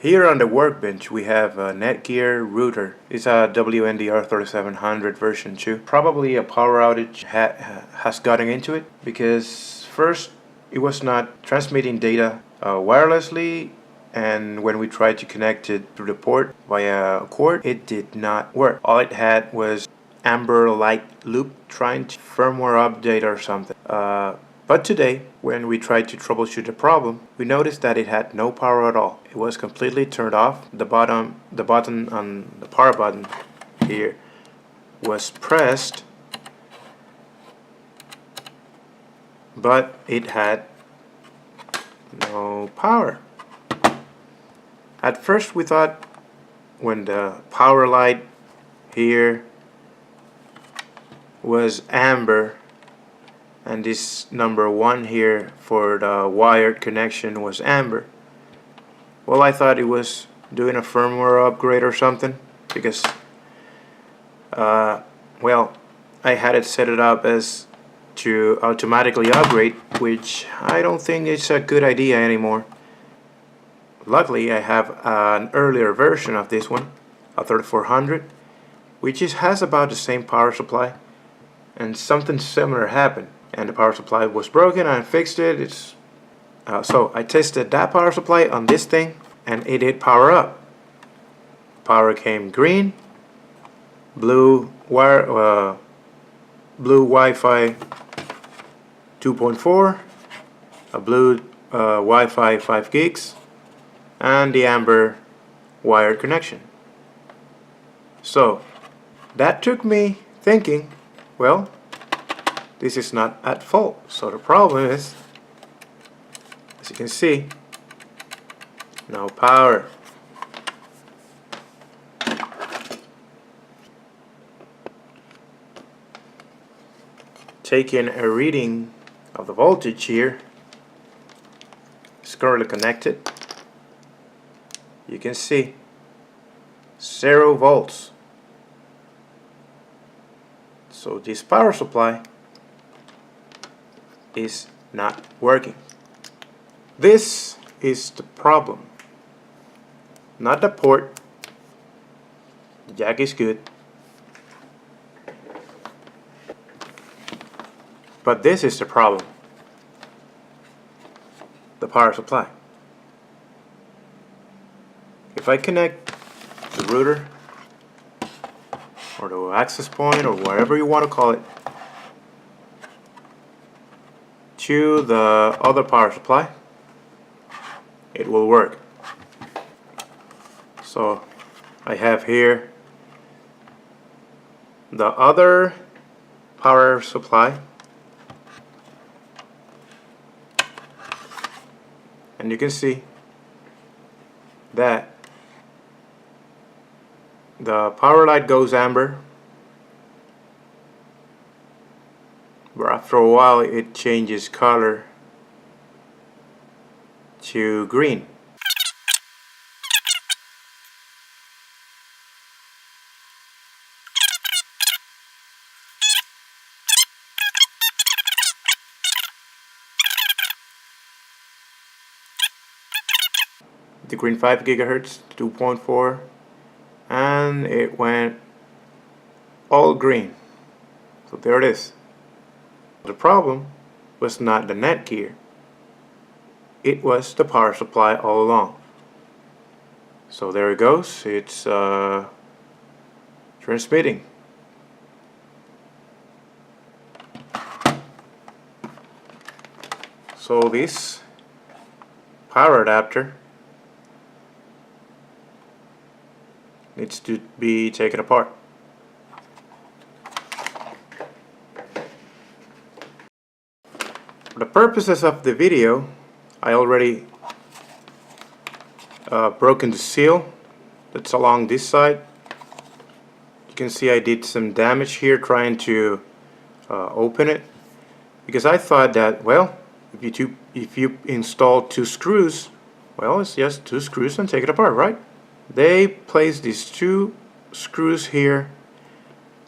Here on the workbench we have a Netgear router. It's a WNDR 3700 version 2. Probably a power outage has gotten into it because first it was not transmitting data wirelessly, and when we tried to connect it through the port via a cord, it did not work. All it had was amber light loop trying to firmware update or something. But today, when we tried to troubleshoot the problem, we noticed that it had no power at all. It was completely turned off. The button on the power button here was pressed, but it had no power. At first we thought when the power light here was amber and this number 1 here for the wired connection was amber. Well, I thought it was doing a firmware upgrade or something because well, I had it set it up as to automatically upgrade, which I don't think it's a good idea anymore. Luckily I have an earlier version of this one, a 3400, which has about the same power supply, and something similar happened. And the power supply was broken, and I fixed it. So I tested that power supply on this thing, and it did power up. Power came green, blue Wi-Fi 2.4, a blue Wi-Fi 5 gigs, and the amber wired connection. So that took me thinking, well, this is not at fault. So the problem is, as you can see, no power. Taking a reading of the voltage here, it's currently connected. You can see 0 volts. So this power supply is not working. This is the problem. Not the port. The jack is good. But this is the problem. The power supply. If I connect the router or the access point or whatever you want to call it to the other power supply, it will work. So I have here the other power supply, and you can see that the power light goes amber, but after a while it changes color to green. The green 5 gigahertz, 2.4, and it went all green. So there it is. The problem was not the Netgear. It was the power supply all along. So there it goes. It's transmitting. So this power adapter needs to be taken apart. For the purposes of the video, I already broken the seal that's along this side. You can see I did some damage here trying to open it, because I thought that, well, if you install 2 screws, well, it's just 2 screws and take it apart, right? They placed these 2 screws here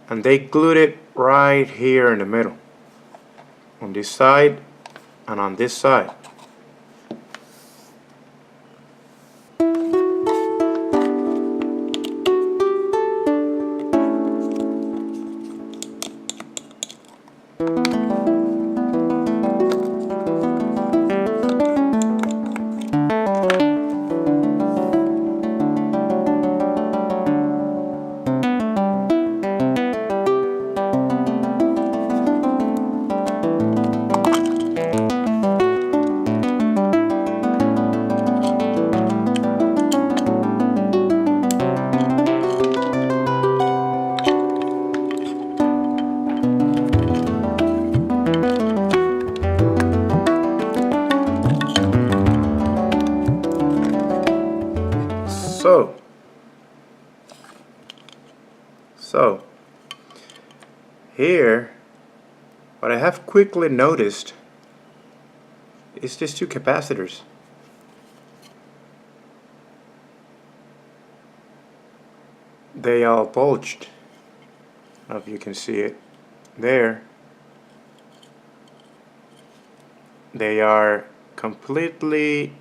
and they glued it right here in the middle, on this side and on this side. So here, what I have quickly noticed is these two capacitors. They are bulged. I don't know if you can see it there. They are completely,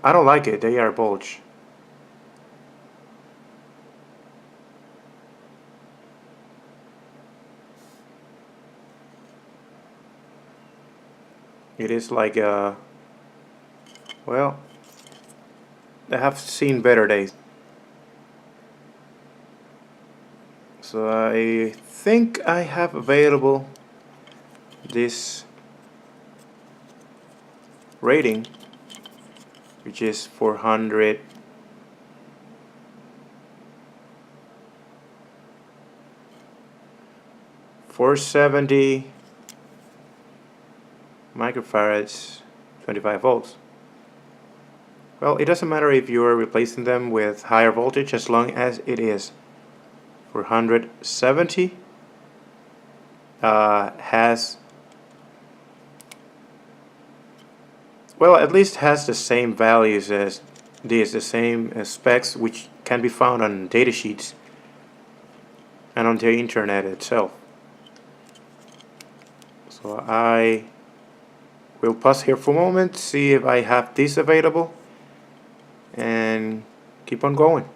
I don't like it, they are bulged. It is like well, I have seen better days. So I think I have available this rating, which is 400 470 microfarads, 25 volts. Well, it doesn't matter if you are replacing them with higher voltage, as long as it is 470 has, well, at least has the same values as this, the same specs, which can be found on datasheets and on the internet itself. So I will pause here for a moment, see if I have this available, and keep on going.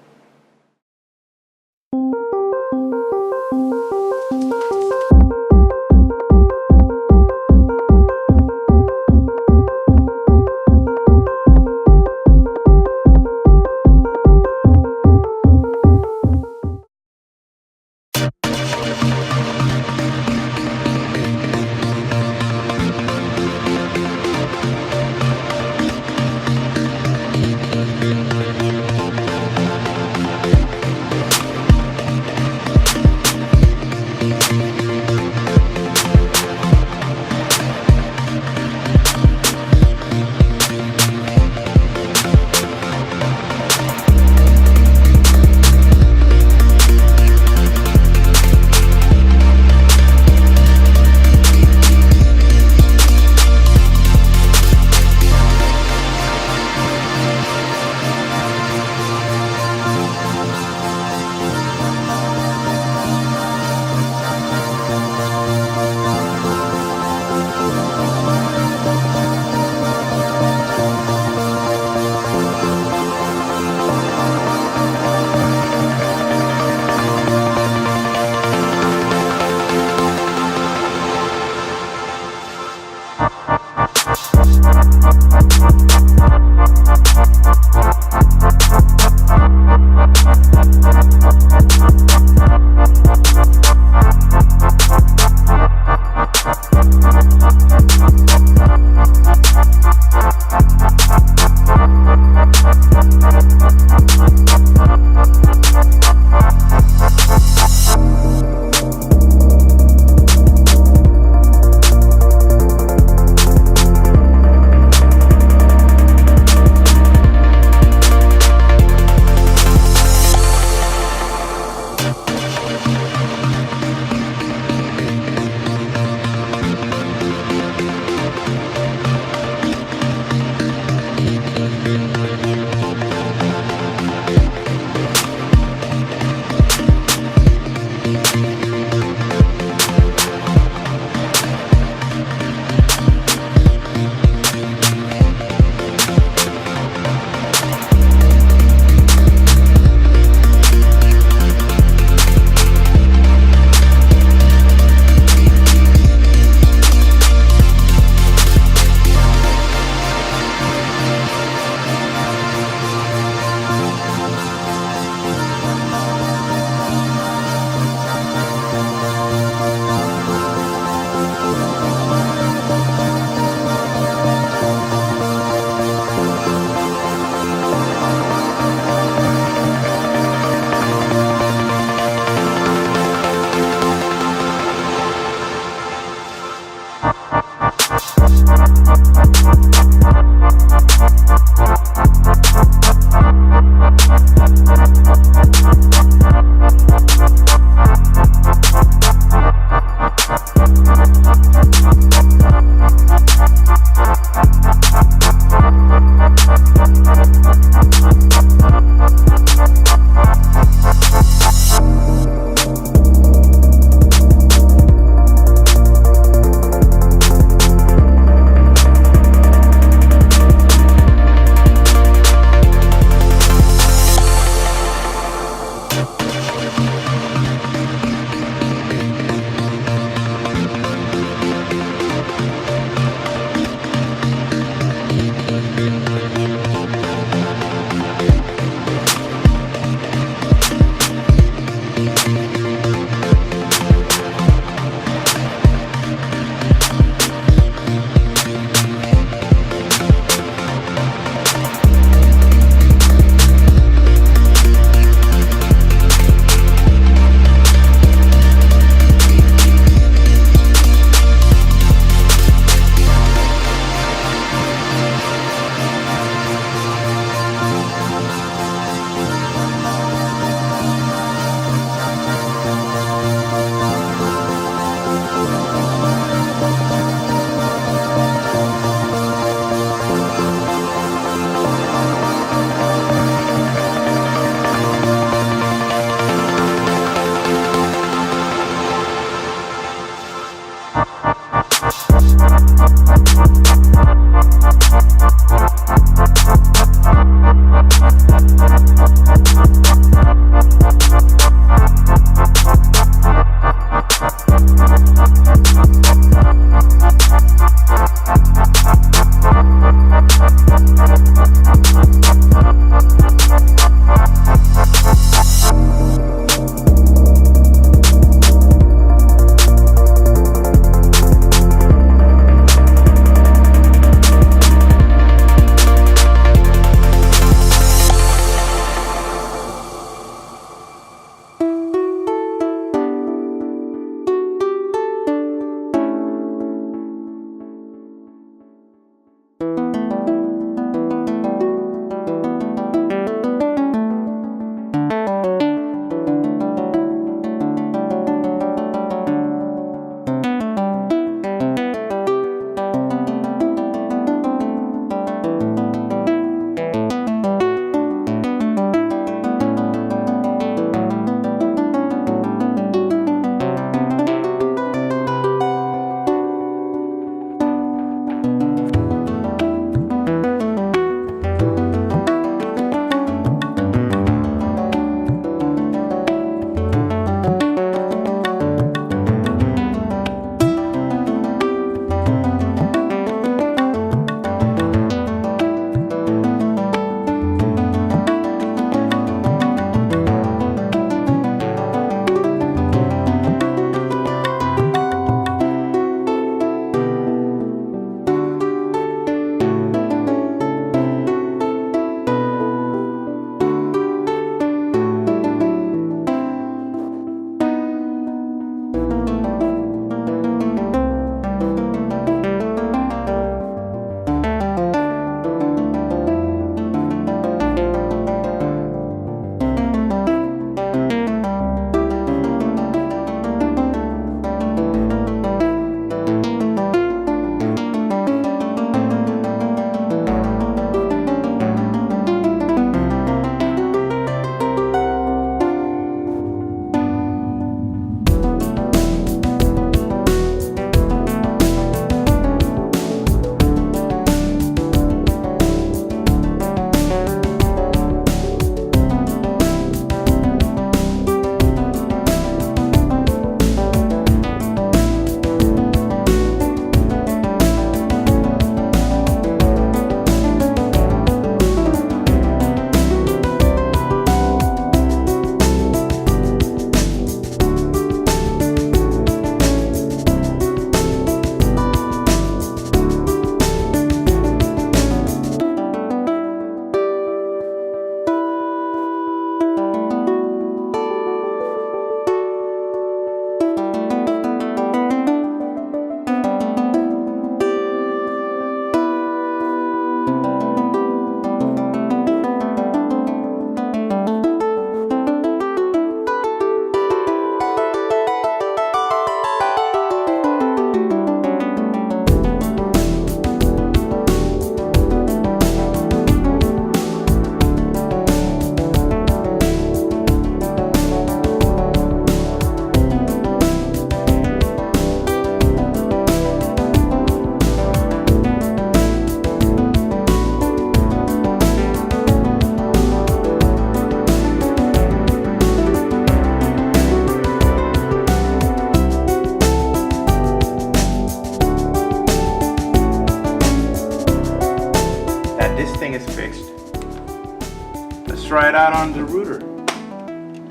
let's try it out on the router.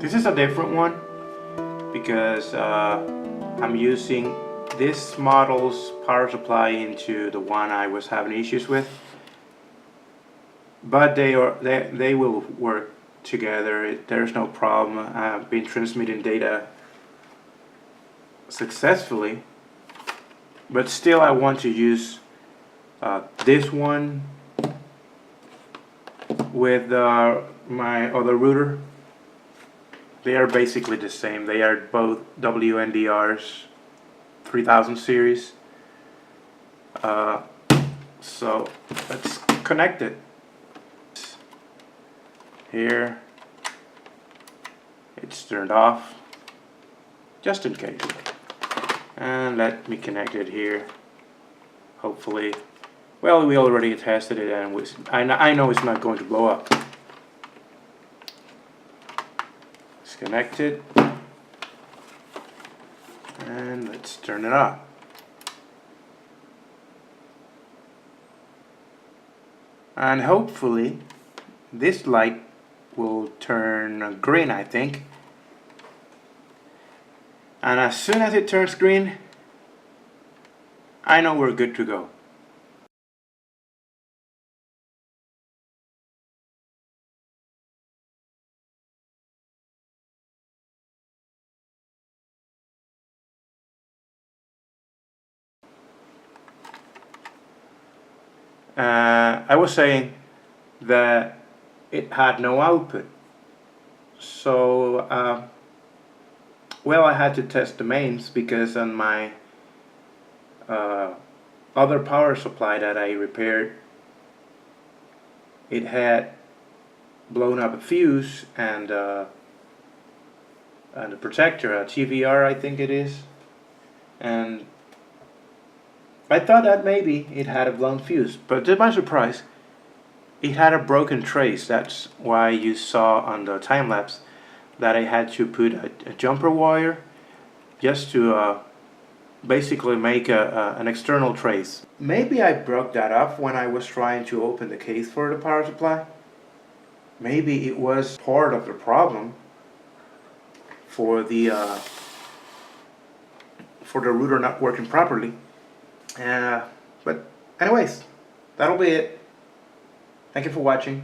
This is a different one because I'm using this model's power supply into the one I was having issues with, but they will work together. There's no problem. I've been transmitting data successfully, but still I want to use this one with my other router. They are basically the same. They are both WNDR's 3000 series. So let's connect it. Here, it's turned off, just in case. And let me connect it here. Hopefully, well, we already tested it, and I know it's not going to blow up. It's connected, and let's turn it on. And hopefully, this light will turn green, I think. And as soon as it turns green, I know we're good to go. I was saying that it had no output. So, well, I had to test the mains because on my other power supply that I repaired, it had blown up a fuse and a protector, a TVR I think it is, and I thought that maybe it had a blown fuse, but to my surprise, it had a broken trace. That's why you saw on the time-lapse that I had to put a jumper wire just to basically make an external trace. Maybe I broke that up when I was trying to open the case for the power supply. Maybe it was part of the problem for the router not working properly. But anyways, that'll be it. Thank you for watching.